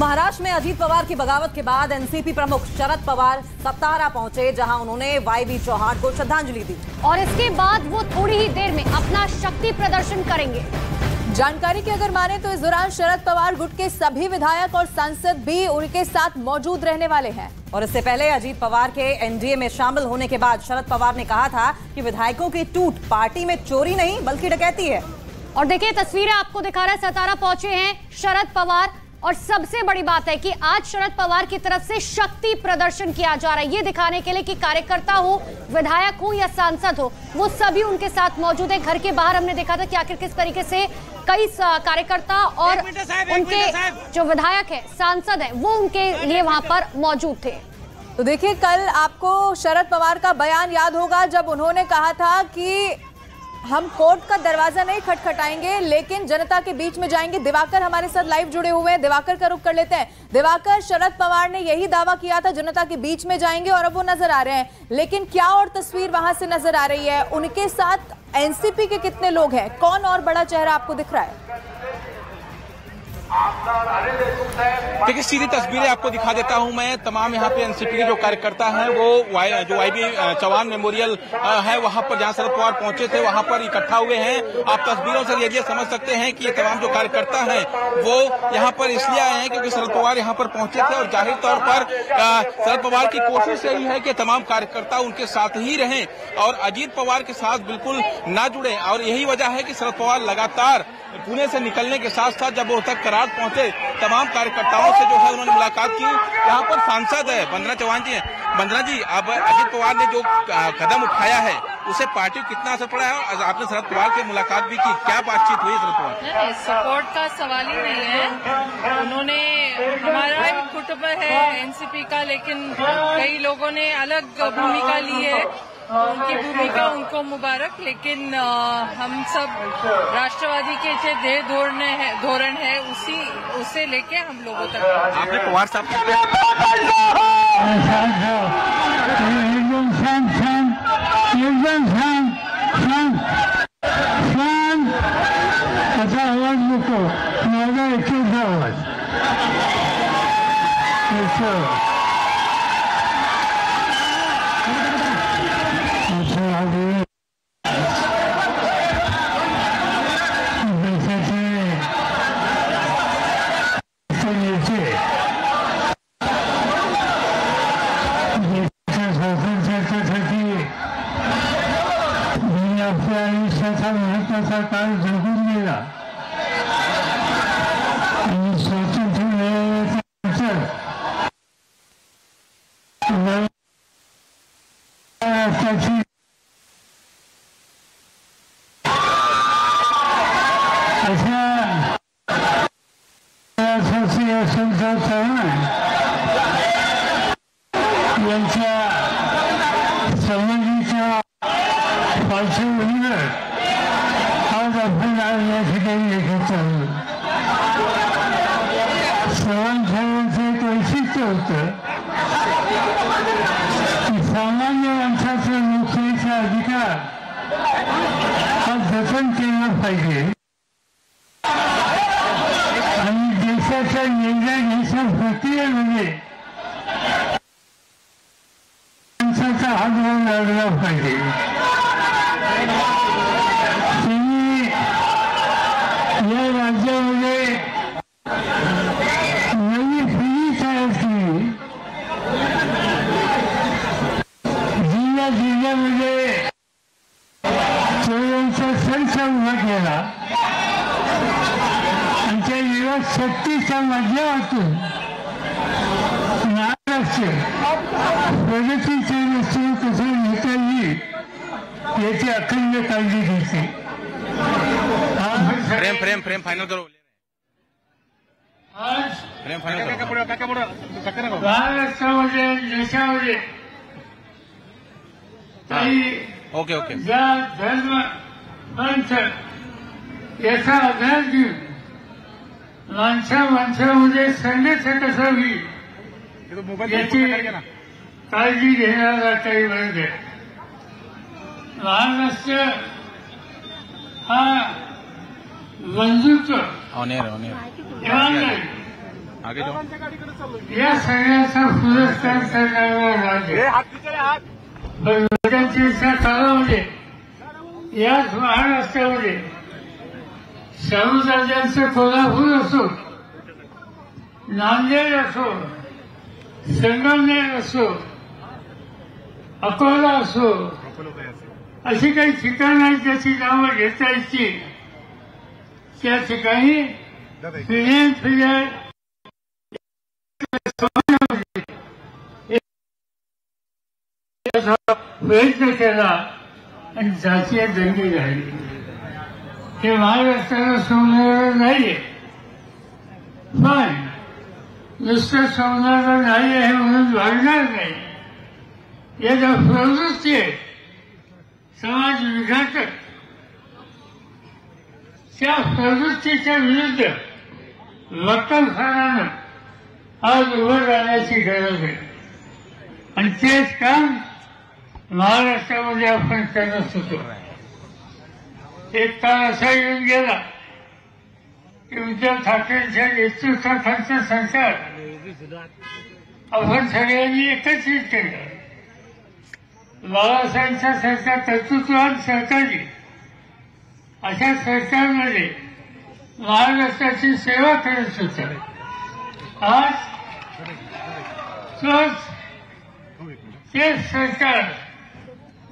महाराष्ट्र में अजीत पवार की बगावत के बाद एनसीपी प्रमुख शरद पवार सतारा पहुंचे, जहां उन्होंने वाईबी चौहान को श्रद्धांजलि दी और इसके बाद वो थोड़ी ही देर में अपना शक्ति प्रदर्शन करेंगे। जानकारी की अगर माने तो इस दौरान शरद पवार गुट के सभी विधायक और सांसद भी उनके साथ मौजूद रहने वाले हैं। और इससे पहले अजीत पवार के एनडीए में शामिल होने के बाद शरद पवार ने कहा था कि विधायकों की टूट पार्टी में चोरी नहीं बल्कि डकैती है। और देखिए तस्वीरें आपको दिखा रहा है, सतारा पहुंचे हैं शरद पवार और सबसे बड़ी बात है कि आज शरद पवार की तरफ से शक्ति प्रदर्शन किया जा रहा है, ये दिखाने के लिए कि कार्यकर्ता हो, विधायक हो या सांसद हो, वो सभी उनके साथ मौजूद है। घर के बाहर हमने देखा था कि आखिर किस तरीके से कई कार्यकर्ता और उनके जो विधायक है, सांसद है, वो उनके लिए वहां पर मौजूद थे। तो देखिए कल आपको शरद पवार का बयान याद होगा जब उन्होंने कहा था कि हम कोर्ट का दरवाजा नहीं खटखटाएंगे लेकिन जनता के बीच में जाएंगे। दिवाकर हमारे साथ लाइव जुड़े हुए हैं, दिवाकर का रुख कर लेते हैं। दिवाकर, शरद पवार ने यही दावा किया था जनता के बीच में जाएंगे और अब वो नजर आ रहे हैं, लेकिन क्या और तस्वीर वहां से नजर आ रही है? उनके साथ एनसीपी के कितने लोग हैं? कौन और बड़ा चेहरा आपको दिख रहा है? देखिए सीधी तस्वीरें आपको दिखा देता हूं मैं। तमाम यहाँ पे एनसीपी के जो कार्यकर्ता हैं वो जो वाईबी चौहान मेमोरियल है वहां पर जहां शरद पवार पहुंचे थे वहां पर इकट्ठा हुए हैं। आप तस्वीरों से ये समझ सकते हैं कि ये तमाम जो कार्यकर्ता हैं वो यहाँ पर इसलिए आए हैं क्योंकि शरद पवार यहाँ पर पहुंचे थे और जाहिर तौर पर शरद पवार की कोशिश यही है कि तमाम कार्यकर्ता उनके साथ ही रहें और अजीत पवार के साथ बिल्कुल ना जुड़े। और यही वजह है कि शरद पवार लगातार पुणे से निकलने के साथ साथ जब वो तक करार पहुंचे तमाम कार्यकर्ताओं से जो है उन्होंने मुलाकात की। यहाँ पर सांसद है वंदना चौहान जी हैं। वंदना जी, अब अजीत पवार ने जो कदम उठाया है उसे पार्टी को कितना असर पड़ा है? और आपने शरद पवार से मुलाकात भी की, क्या बातचीत हुई शरद पवार? सपोर्ट का सवाल ही नहीं है। उन्होंने हमारा भी कुटुंब है एनसीपी का, लेकिन कई लोगों ने अलग भूमिका ली है, उनकी भूमिका उनको मुबारक। लेकिन हम सब राष्ट्रवादी के जो धोरण है उसे लेके हम लोगों तक आपने पवार साहब सरकार जरूर देगा। सामान्य माणसाचा नोकरीचा अधिकार हा जतन केला पाहिजे आणि देशाचा निर्णय घ्यायच्या प्रक्रियेमध्ये माणसाचा हातभार लागला पाहिजे। त्यांनी या राज्यामध्ये नवी पिढी तयार केली, जिल्ह्यामध्ये चोरांचा संच उभा केला आणि त्या युवा शक्तीच्या माध्यमातून महाराष्ट्र प्रगतीच्या रस्त्यावर कसं नेता येईल याची अखंड काळजी घेतली। फ्रेम फाइनल करो। आज महाराष्ट्रामध्ये देशामध्ये ओके ज्या धर्म पंथ याचा अभ्यास घेऊन माणसामध्ये संघर्ष कसा होईल याची काळजी घेणारा काही वर्ग आहे। महाराष्ट्र हा बंधुत्व, इमानदारी आगे जाओ। या सगळ्याचा पुरस्कार करणारं राज्य बदलांच्या काळामध्ये याच महाराष्ट्रामध्ये शाहू राजांचं कोल्हापूर असो, नांदेड असो, संगमनेर असो, अकोला असो, अशी काही ठिकाणं आहेत ज्याची नावं घेता येतील. त्या ठिकाणी पिढ्यानपिढ्या प्रयत्न केला आणि जातीय दंगे झाले. हे महाराष्ट्राला सोडणारं नाहीये, पण नुसतं सोडणारं नाही आहे म्हणून वाढणार नाही. या ज्या प्रवृत्ती आहेत समाज विघातक, त्या प्रवृत्तीच्या विरुद्ध वक्तव्यानं आज उभं राहण्याची गरज आहे. आणि तेच काम महाराष्ट्रामध्ये आपण करत होतो. एक काळ असा येऊन गेला की उद्धव ठाकरेंच्या नेतृत्वाखालचं सरकार आपण सगळ्यांनी एकत्रित केलं. बाळासाहेबांच्या सरकार कर्तृत्ववान सरकारने अशा सरकारमध्ये महाराष्ट्राची सेवा करत होता. आज तेच सरकार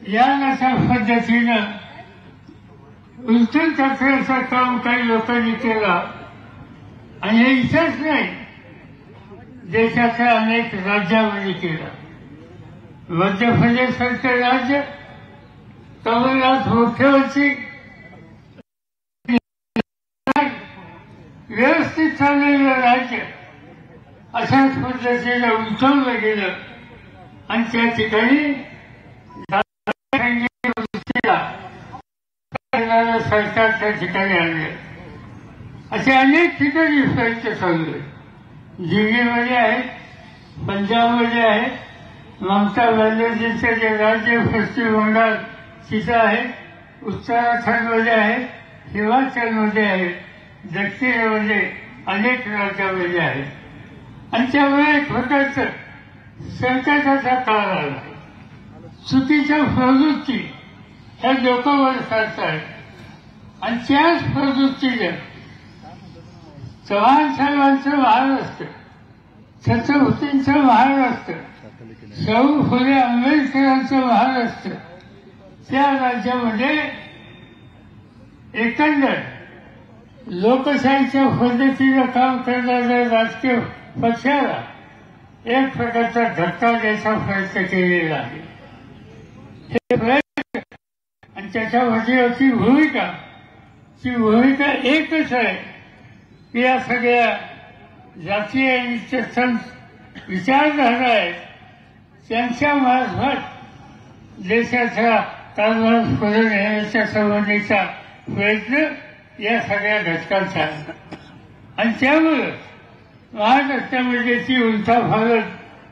या अशा पद्धतीनं उलटून टाकण्याचं काम काही लोकांनी केलं. आणि हे इथंच नाही, देशाच्या अनेक राज्यामध्ये केलं. मध्य प्रदेशसारखं राज्य, कमलनाथ मुख्यमंत्री, व्यवस्थित चाललेलं राज्य अशाच पद्धतीनं उलटवलं गेलं. आणि त्या ठिकाणी सरकार त्या ठिकाणी आणले. असे अनेक ठिकाणी प्रयत्न चालू आहेत. दिल्लीमध्ये आहेत, पंजाबमध्ये आहेत, ममता बॅनर्जीचं जे राज्य पश्चिम बंगाल तिथं आहे, उत्तराखंडमध्ये आहे, हिमाचलमध्ये आहे, दक्षिणेमध्ये अनेक राज्यामध्ये आहे. आणि त्यामुळे एक प्रकारचं संकटाचा काळ आला. चुकीच्या प्रवृत्ती ह्या लोकांवर करतायत. आणि त्याच प्रवृत्तीनं चव्हाण साहेबांचं महाराष्ट्र, छत्रपतींचं महाराष्ट्र, शाहू फुले आंबेडकरांचं महाराष्ट्र, त्या राज्यामध्ये एकंदर लोकशाहीच्या पद्धतीनं काम करणाऱ्या राजकीय पक्षाला एक प्रकारचा धक्का द्यायचा प्रयत्न केलेला आहे. हे प्रयत्न आणि त्याच्यामध्ये ती भूमिका एकच आहे की या सगळ्या जातीय विचारधारा आहेत त्यांच्या मार्फत देशाचा कारभार पुढे नेण्याच्या संबंधीचा प्रयत्न या सगळ्या घटकांचा. आणि त्यामुळे महाराष्ट्रामध्ये ती उलथापालट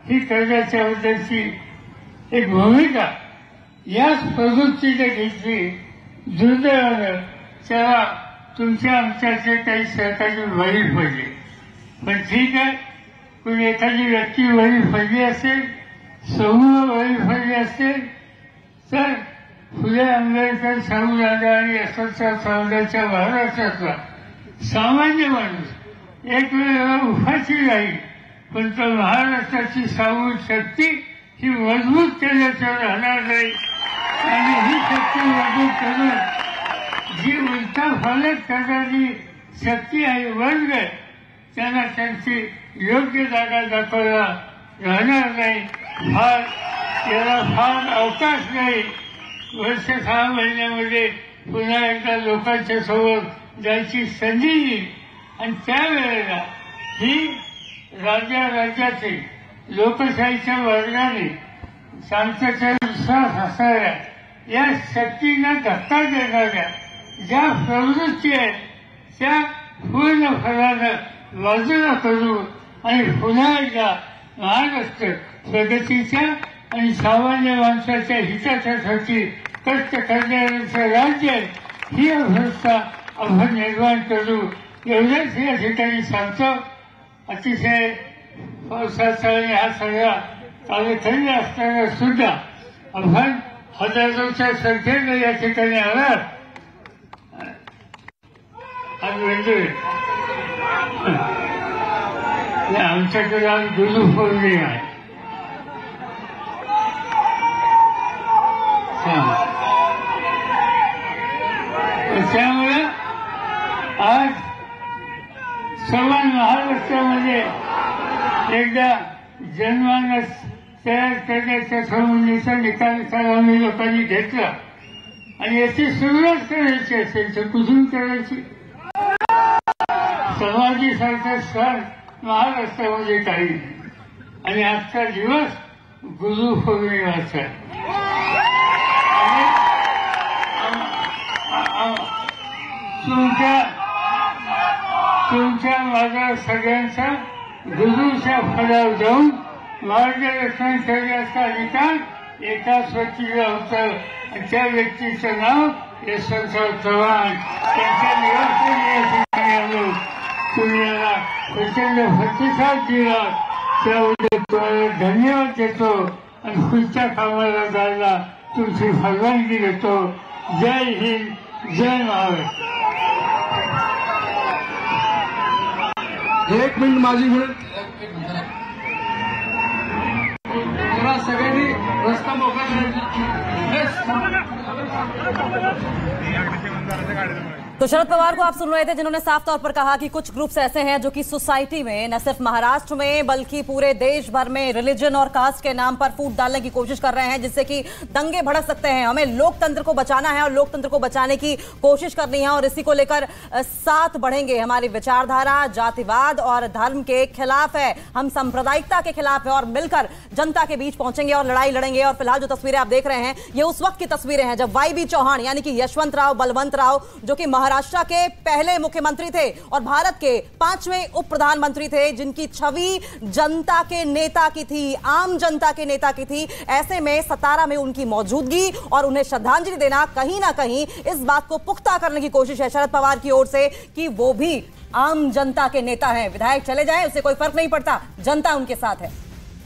ही करण्याच्याबद्दलची एक भूमिका याच प्रवृत्तीने घेतली. दुर्दैवानं त्याला तुमच्या आमच्याचे काही सहकारी बळी पडले. पण ठीक आहे, पण एखादी व्यक्ती बळी पडली असेल, समूह बळी पडली असेल, तर फुले आंबेडकर, शाहू राजा आणि यशवंतराव चव्हाणांच्या महाराष्ट्रातला सामान्य माणूस एक वेळेला उपाशी राहील, पण तो महाराष्ट्राची सामूहिक शक्ती ही मजबूत केल्याचं राहणार नाही. आणि ही शक्ती मजबूत करून जी उलथापालट करणारी शक्ती आहे वर्ग, त्यांना त्यांची योग्य जागा दाखवला राहणार नाही. याला फार अवकाश नाही. वर्ष 6 महिन्यामध्ये पुन्हा एकदा लोकांच्या सोबत जायची संधी येईल. आणि त्यावेळेला ही राज्याचे लोकशाहीच्या वर्गाने शांततेचा विश्वास असणाऱ्या या शक्तींना धक्का देणाऱ्या ज्या प्रवृत्ती आहेत त्या पूर्ण फळानं बाजूला करू आणि पुन्हा एकदा महाराष्ट्र प्रगतीच्या आणि सामान्य माणसाच्या हितासाठी कष्ट करणाऱ्यांचं राज्य आहे ही अवस्था आपण निर्माण करू. एवढंच या ठिकाणी सांगतो. अतिशय पावसाचा हा सगळा तालुक्यातील असताना सुद्धा आपण हजारोच्या संख्येने या ठिकाणी आलात. आज म्हणजे आमच्याकडे आज गुरु पौर्णिमा आहे. त्यामुळे आज सर्व महाराष्ट्रामध्ये एकदा जनमानस तयार करण्याच्या संबंधीचा निकाल सर्वांनी लोकांनी घेतला आणि याची सुरुवात करायची असेल तर कुठून करायची. समाधीसारखा सण महाराष्ट्रामध्ये काही आणि आजचा दिवस गुरु पौर्णिमाचा आहे. तुमच्या माझा सगळ्यांचा गुरुच्या फळावर जाऊन मार्गदर्शन करण्याचा अधिकार एकाच व्यक्तीला होता आणि त्या व्यक्तीचं नाव यशवंतराव चव्हाण. त्यांच्या निवासस्थानी या ठिकाणी आलो. तुम्ही याला प्रचंड प्रतिसाद दिला त्याबद्दल तुम्हाला धन्यवाद देतो आणि पुढच्या कामाला जायला तुमची परवानगी देतो. जय हिंद, जय महाराष्ट्र. एक मिनिट माझी वेळ. सगळ्यांनी रस्ता मोकळा तो शरद पवार को आप सुन रहे थे जिन्होंने साफ तौर पर कहा कि कुछ ग्रुप्स ऐसे हैं जो कि सोसाइटी में न सिर्फ महाराष्ट्र में बल्कि पूरे देश भर में रिलीजन और कास्ट के नाम पर फूट डालने की कोशिश कर रहे हैं जिससे कि दंगे भड़क सकते हैं. हमें लोकतंत्र को बचाना है और लोकतंत्र को बचाने की कोशिश करनी है और इसी को लेकर साथ बढ़ेंगे. हमारी विचारधारा जातिवाद और धर्म के खिलाफ है, हम सांप्रदायिकता के खिलाफ है और मिलकर जनता के बीच पहुंचेंगे और लड़ाई लड़ेंगे. और फिलहाल जो तस्वीरें आप देख रहे हैं ये उस वक्त की तस्वीरें हैं जब वाई बी चौहान यानी कि यशवंतराव बलवंतराव जो कि महाराष्ट्र के पहले मुख्यमंत्री थे और भारत के 5वें उप प्रधानमंत्री थे जिनकी छवि जनता के नेता की थी, आम जनता के नेता की थी. ऐसे में सतारा में उनकी मौजूदगी और उन्हें श्रद्धांजलि देना कहीं ना कहीं इस बात को पुख्ता करने की कोशिश है शरद पवार की ओर से कि वो भी आम जनता के नेता हैं. विधायक चले जाएं उससे कोई फर्क नहीं पड़ता, जनता उनके साथ है.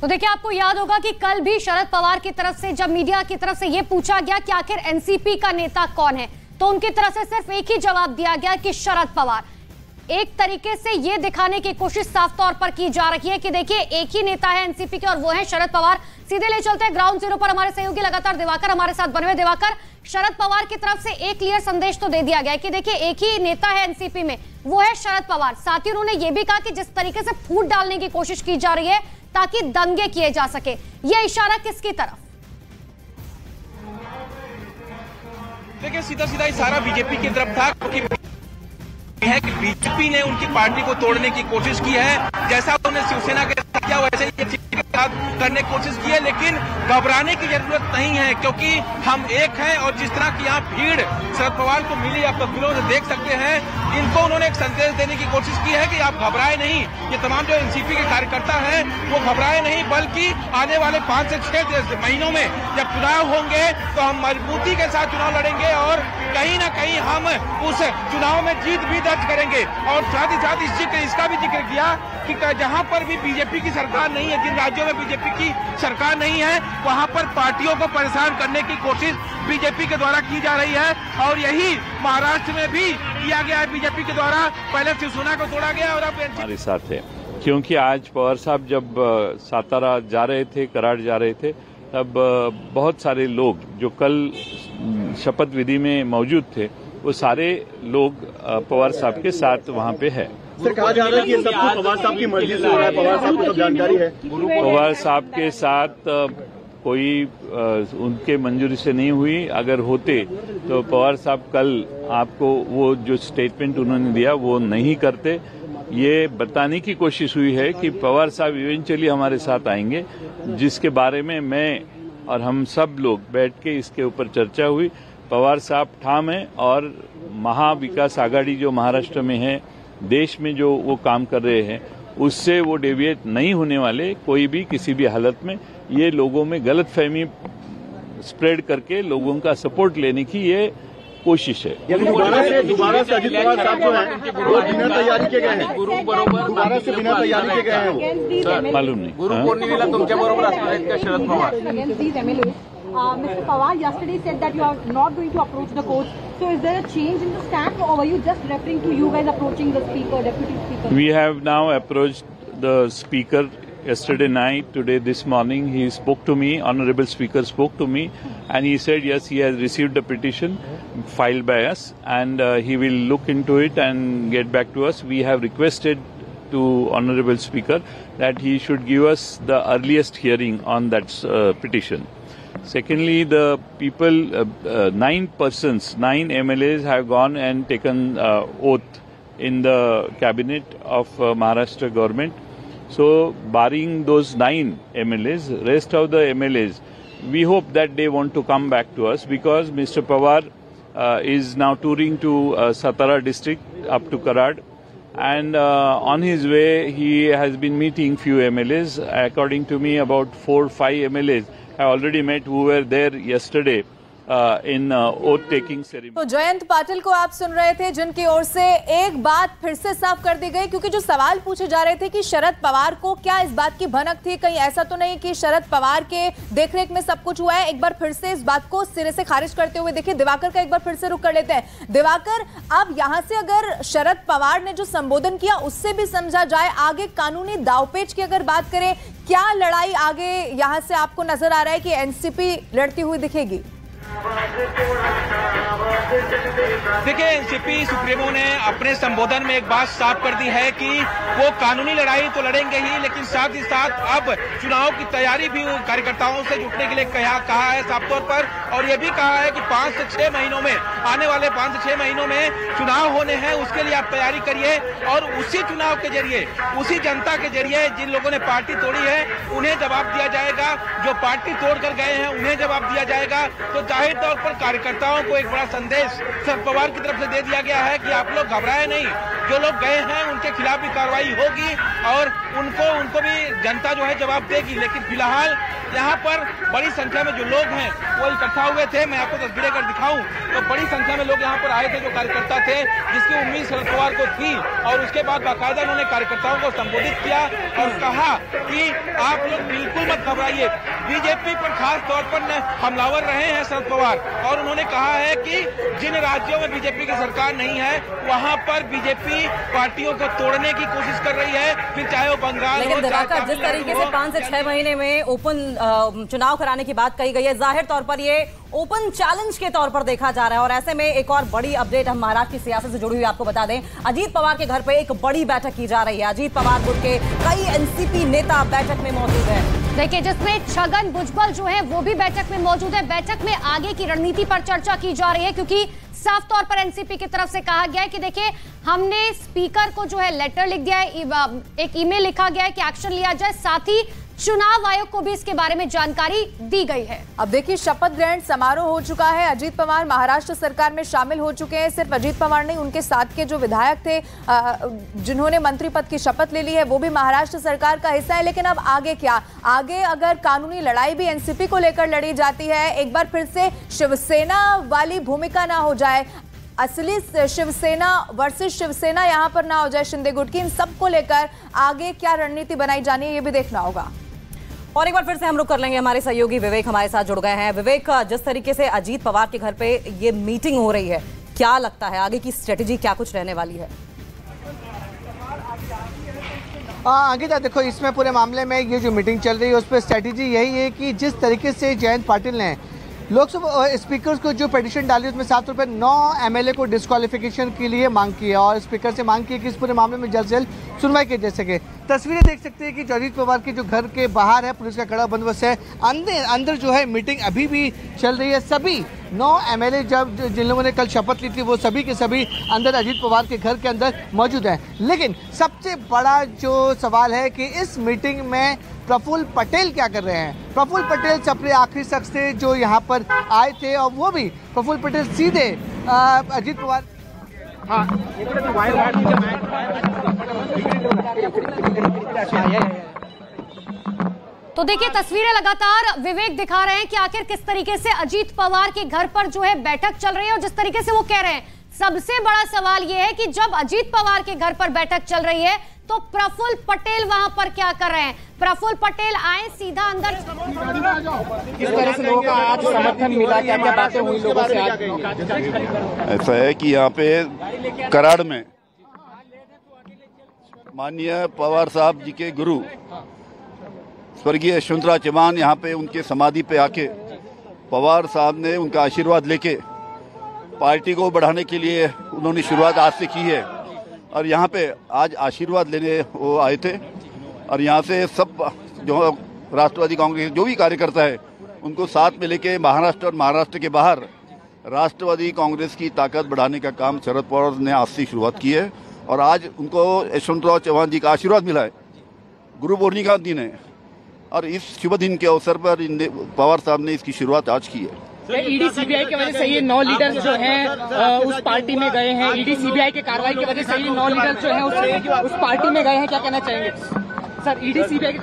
तो देखिए, आपको याद होगा कि कल भी शरद पवार की तरफ से जब मीडिया की तरफ से यह पूछा गया कि आखिर एनसीपी का नेता कौन है तो उनकी तरफ से सिर्फ एक ही जवाब दिया गया कि शरद पवार. एक तरीके से यह दिखाने की कोशिश साफ तौर पर की जा रही है कि देखिए एक ही नेता है एनसीपी के और वो है शरद पवार. सीधे ले चलते हैं ग्राउंड जीरो पर. हमारे सहयोगी लगातार दिवाकर हमारे साथ बने हुए. दिवाकर, शरद पवार की तरफ से एक क्लियर संदेश तो दे दिया गया कि देखिए एक ही नेता है एनसीपी में, वो है शरद पवार. साथ ही उन्होंने ये भी कहा कि जिस तरीके से फूट डालने की कोशिश की जा रही है ताकि दंगे किए जा सके, यह इशारा किसकी तरफ? देखिए सीधा सीधा इशारा बीजेपी की तरफ था क्योंकि है कि बीजेपी ने उनकी पार्टी को तोड़ने की कोशिश की है. जैसा उन्होंने शिवसेना के साथ किया वैसे ही के साथ करने की कोशिश की है. लेकिन घबराने की जरूरत नहीं है क्योंकि हम एक हैं और जिस तरह की यहाँ भीड़ शरद पवार को मिली आप तस्वीरों से देख सकते हैं. इनको उन्होंने एक संदेश देने की कोशिश की है कि आप घबराए नहीं. ये तमाम जो एनसीपी के कार्यकर्ता हैं वो घबराए नहीं बल्कि आने वाले 5 से 6 महीनों में जब चुनाव होंगे तो हम मजबूती के साथ चुनाव लड़ेंगे और कहीं ना कहीं हम उस चुनाव में जीत भी दर्ज करेंगे. और साथ ही साथ इसका भी जिक्र किया कि जहां पर भी बीजेपी की सरकार नहीं है, जिन राज्यों में बीजेपी की सरकार नहीं है वहां पर पार्टियों को परेशान करने की कोशिश बीजेपी के द्वारा की जा रही है. और यही महाराष्ट्र में भी किया गया है बीजेपी के द्वारा. पहले शिवसेना को तोड़ा गया और अब हमारे साथ है क्योंकि आज पवार साहब जब सातारा जा रहे थे, कराड़ जा रहे थे, तब बहुत सारे लोग जो कल शपथ विधि में मौजूद थे वो सारे लोग पवार साहब के साथ वहाँ पे है. सर कहा जा रहा है कि ये सब कुछ पवार साहब की मर्जी से हो रहा है, पवार साहब को सब जानकारी है. पवार साहब के साथ कोई उनके मंजूरी से नहीं हुई. अगर होते तो पवार साहब कल आपको वो जो स्टेटमेंट उन्होंने दिया वो नहीं करते. ये बताने की कोशिश हुई है कि पवार साहब इवेंचुअली हमारे साथ आएंगे, जिसके बारे में मैं और हम सब लोग बैठ के इसके ऊपर चर्चा हुई. पवार साहब ठाम है और महाविकास आघाड़ी जो महाराष्ट्र में है, देश में जो वो काम कर रहे हैं उससे वो डेविएट नहीं होने वाले. कोई भी किसी भी हालत में ये लोगों में गलतफहमी स्प्रेड करके लोगों का सपोर्ट लेने की ये कोशिश है। दोबारा से अजित पवार साहब जो है वो बिना तैयारी के गए हैं, दोबारा से बिना तैयारी के गए हैं वो, मालूम नहीं। गुरु पौर्णिमेला तुमच्या बरोबर असणार आहेत का Sharad Pawar? Mr. Pawar yesterday said that you are not going to approach the court. So is there a change in the stand, or were you just referring to you guys approaching the speaker, deputy speaker? We have now approached the speaker yesterday night, today this morning. He spoke to me, Honorable Speaker spoke to me, and he said yes, he has received the petition filed by us, and he will look into it and get back to us. We have requested to Honorable Speaker that he should give us the earliest hearing on that petition. Secondly, the people, 9 MLAs have gone and taken oath in the cabinet of Maharashtra government. So, barring those 9 MLAs, rest of the MLAs, we hope that they want to come back to us, because Mr. Pawar is now touring to Satara district up to Karad. And on his way, he has been meeting few MLAs. According to me, about 4-5 MLAs have already met who were there yesterday in oath taking ceremony. तो जयंत पाटिल को आप सुन रहे थे, जिनकी ओर से एक बात फिर से साफ कर दी गई, क्योंकि जो सवाल पूछे जा रहे थे कि शरद पवार को क्या इस बात की भनक थी, कहीं ऐसा तो नहीं कि शरद पवार के देखरेख में सब कुछ हुआ है। एक बार फिर से इस बात को सिरे से खारिज करते हुए देखिए दिवाकर का एक बार फिर से रुख कर लेते हैं। दिवाकर, अब यहां से अगर शरद पवार ने जो संबोधन किया उससे भी समझा जाए, आगे कानूनी दावपेच की अगर बात करें, क्या लड़ाई आगे यहां से आपको नजर आ रहा है कि एनसीपी लड़ती हुई दिखेगी? देखिए, एनसीपी सुप्रीमो ने अपने संबोधन में एक बात साफ कर दी है कि वो कानूनी लड़ाई तो लड़ेंगे ही, लेकिन साथ ही साथ अब चुनाव की तैयारी भी कार्यकर्ताओं से जुटने के लिए कहा है साफ तौर पर, और ये भी कहा है कि 5 से 6 महीनों में, आने वाले 5 से 6 महीनों में चुनाव होने हैं, उसके लिए आप तैयारी करिए, और उसी चुनाव के जरिए, उसी जनता के जरिए जिन लोगों ने पार्टी तोड़ी है उन्हें जवाब दिया जाएगा, जो पार्टी तोड़कर गए हैं उन्हें जवाब दिया जाएगा। तो जाहिर तौर पर कार्यकर्ताओं को एक बड़ा संदेश शरद पवार की तरफ से दे दिया गया है कि आप लोग घबराए नहीं, जो लोग गए हैं उनके खिलाफ भी कार्रवाई होगी और उनको भी जनता जो है जवाब देगी। लेकिन फिलहाल यहाँ पर बड़ी संख्या में जो लोग हैं वो इकट्ठा हुए थे। मैं आपको तस्वीरें अगर दिखाऊं तो बड़ी संख्या में लोग यहाँ पर आए थे, जो कार्यकर्ता थे, जिसकी उम्मीद शरद पवार को थी, और उसके बाद बाकायदा उन्होंने कार्यकर्ताओं को संबोधित किया और कहा कि आप लोग बिल्कुल मत घबराइए। बीजेपी पर खास तौर पर हमलावर रहे हैं शरद पवार, और उन्होंने कहा है कि जिन राज्यों में बीजेपी की सरकार नहीं है वहां पर बीजेपी पार्टियों को तोड़ने की कोशिश कर रही है, फिर चाहे वो बंगाल हो, चाहे जिस तरीके से 5 से 6 महीने में ओपन चुनाव कराने की बात कही गई है, जाहिर तौर पर ये ओपन चैलेंज के तौर पर देखा जा रहा है। और ऐसे में एक और बड़ी अपडेट हम महाराष्ट्र की सियासत से जुड़ी हुई आपको बता दें, अजीत पवार के घर पे एक बड़ी बैठक की जा रही है। अजीत पवार गुट के कई एनसीपी नेता बैठक में मौजूद है। देखिए, जिसमें छगन भुजबल जो है वो भी बैठक में मौजूद है। बैठक में आगे की रणनीति पर चर्चा की जा रही है, क्योंकि साफ तौर पर एनसीपी की तरफ से कहा गया है कि देखिए, हमने स्पीकर को जो है लेटर लिख दिया है, एक ईमेल लिखा गया है कि एक्शन लिया जाए, साथ ही चुनाव आयोग को भी इसके बारे में जानकारी दी गई है। अब देखिए, शपथ ग्रहण समारोह हो चुका है। अजीत पवार महाराष्ट्र सरकार में शामिल हो चुके हैं। सिर्फ अजीत पवार नहीं, उनके साथ के जो विधायक थे जिन्होंने मंत्री पद की शपथ ले ली है, वो भी महाराष्ट्र सरकार का हिस्सा है। लेकिन अब आगे क्या? आगे अगर कानूनी लड़ाई भी एनसीपी को लेकर लड़ी जाती है, एक बार फिर से शिवसेना वाली भूमिका ना हो जाए, असली शिवसेना वर्सेस शिवसेना यहां पर ना हो जाए शिंदे गुट की, इन सबको लेकर आगे क्या रणनीति बनाई जानी है ये भी देखना होगा। और एक बार फिर से हम रुक कर लेंगे, हमारे सहयोगी विवेक हमारे साथ जुड़ गए हैं। विवेक, जिस तरीके से अजीत पवार के घर पे ये मीटिंग हो रही है, क्या लगता है आगे की स्ट्रेटेजी क्या कुछ रहने वाली है? अंकिता, देखो, इसमें पूरे मामले में ये जो मीटिंग चल रही है उस पर स्ट्रेटेजी यही है कि जिस तरीके से जयंत पाटिल ने लोकसभा स्पीकर को जो पिटीशन डाली उसमें साफ तौर पर 9 एमएलए को डिस्क्वालिफिकेशन के लिए मांग की है, और स्पीकर से मांग की है कि इस पूरे मामले में जल्द से जल्द सुनवाई की जा सके। तस्वीरें देख सकते हैं कि अजीत पवार के जो घर के बाहर है पुलिस का कड़ा बंदोबस्त है, अंदर जो है मीटिंग अभी भी चल रही है। सभी 9 एमएलए जिन लोगों ने कल शपथ ली थी वो सभी के सभी अंदर अजीत पवार के घर के अंदर मौजूद हैं। लेकिन सबसे बड़ा जो सवाल है कि इस मीटिंग में प्रफुल्ल पटेल क्या कर रहे हैं। प्रफुल्ल पटेल सबसे आखिरी शख्स थे जो यहाँ पर आए थे, और वो भी प्रफुल्ल पटेल सीधे अजीत पवार तो देखिए तस्वीरें लगातार विवेक दिखा रहे हैं कि आखिर किस तरीके से अजीत पवार के घर पर जो है बैठक चल रही है और जिस तरीके से वो कह रहे हैं, सबसे बड़ा सवाल यह है कि जब अजीत पवार के घर पर बैठक चल रही है तो प्रफुल्ल पटेल वहां पर क्या कर रहे हैं। प्रफुल्ल पटेल आए सीधा अंदर। किस तरह से लोगों का आज समर्थन मिला, क्या क्या बातें हुई लोगों से आज? ऐसा है कि यहाँ पे कराड़ में माननीय पवार साहब जी के गुरु स्वर्गीय यशवंतराव चौहान यहाँ पे उनके समाधि पे आके पवार साहब ने उनका आशीर्वाद लेके पार्टी को बढ़ाने के लिए उन्होंने शुरुआत आज से की है और यहाँ पे आज आशीर्वाद लेने वो आए थे और यहाँ से सब जो राष्ट्रवादी कांग्रेस जो भी कार्यकर्ता है उनको साथ में लेके महाराष्ट्र और महाराष्ट्र के बाहर राष्ट्रवादी कांग्रेस की ताकत बढ़ाने का काम शरद पवार ने आज से शुरुआत की है और आज उनको यशवंतराव चौहान जी का आशीर्वाद मिला है। गुरु पूर्णिमा दिन है और इस शुभ दिन के अवसर पर पवार साहब ने इसकी शुरुआत आज की है। ईडी सीबीआई की वजह से ये 9 लीडर जो हैं उस पार्टी में गए हैं। ईडी सीबीआई की कार्रवाई की वजह से ये 9 लीडर जो हैं उस पार्टी में गए हैं, क्या कहना चाहेंगे सर? ईडी सीबीआई की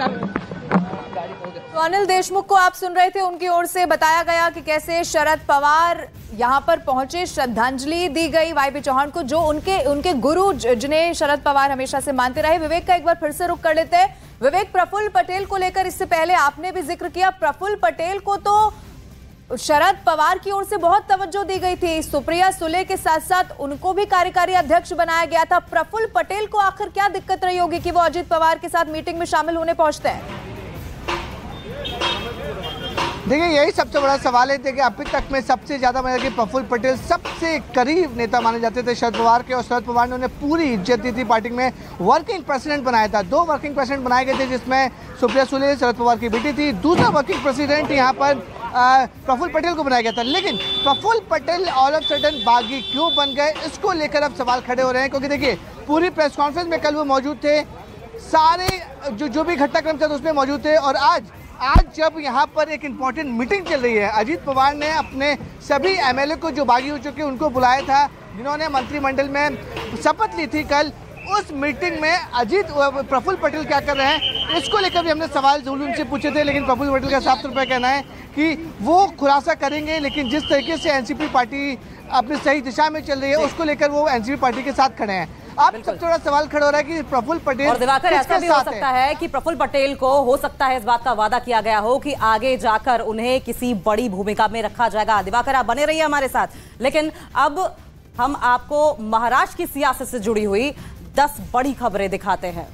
तो अनिल देशमुख को आप सुन रहे थे, उनकी ओर से बताया गया कि कैसे शरद पवार यहां पर पहुंचे, श्रद्धांजलि दी गई वाईबी चौहान को जो उनके गुरु जिन्हें शरद पवार हमेशा से मानते रहे। विवेक का एक बार फिर से रुख कर लेते हैं। विवेक, प्रफुल्ल पटेल को लेकर इससे पहले आपने भी जिक्र किया, प्रफुल्ल पटेल को तो शरद पवार की ओर से बहुत तवज्जो दी गई थी, सुप्रिया सुले के साथ साथ उनको भी कार्यकारी अध्यक्ष बनाया गया था। प्रफुल्ल पटेल को आखिर क्या दिक्कत रही होगी कि वो अजीत पवार के साथ मीटिंग में शामिल होने पहुंचते हैं? देखिए यही सबसे बड़ा सवाल है। देखिए अभी तक में सबसे ज्यादा मतलब कि प्रफुल्ल पटेल सबसे करीब नेता माने जाते थे शरद पवार के और शरद पवार ने उन्हें पूरी इज्जत दी थी। पार्टी में वर्किंग प्रेसिडेंट बनाया था, 2 वर्किंग प्रेसिडेंट बनाए गए थे जिसमें सुप्रिया सुले शरद पवार की बेटी थी। दूसरा वर्किंग प्रेसिडेंट यहाँ पर प्रफुल्ल पटेल को बनाया गया था, लेकिन Praful Patel all of sudden बागी क्यों बन गए, इसको लेकर अब सवाल खड़े हो रहे हैं। क्योंकि देखिए पूरी प्रेस कॉन्फ्रेंस में कल वो मौजूद थे, सारे जो भी घटनाक्रम था उसमें मौजूद थे और आज जब यहाँ पर एक इम्पॉर्टेंट मीटिंग चल रही है, अजीत पवार ने अपने सभी एमएलए को जो बागी हो चुके उनको बुलाया था, जिन्होंने मंत्रिमंडल में शपथ ली थी कल, उस मीटिंग में प्रफुल्ल पटेल क्या कर रहे हैं इसको लेकर भी हमने सवाल जरूर उनसे पूछे थे। लेकिन प्रफुल्ल पटेल का साफ तौर पर कहना है कि वो खुलासा करेंगे, लेकिन जिस तरीके से एनसीपी पार्टी अपनी सही दिशा में चल रही है उसको लेकर वो एनसीपी पार्टी के साथ खड़े हैं। अब सबसे बड़ा सवाल खड़ा हो रहा है कि प्रफुल्ल पटेल और दिवाकर ऐसा भी हो सकता है कि प्रफुल्ल पटेल को हो सकता है इस बात का वादा किया गया हो कि आगे जाकर उन्हें किसी बड़ी भूमिका में रखा जाएगा। दिवाकर आप बने रहिए हमारे साथ, लेकिन अब हम आपको महाराष्ट्र की सियासत से जुड़ी हुई 10 बड़ी खबरें दिखाते हैं।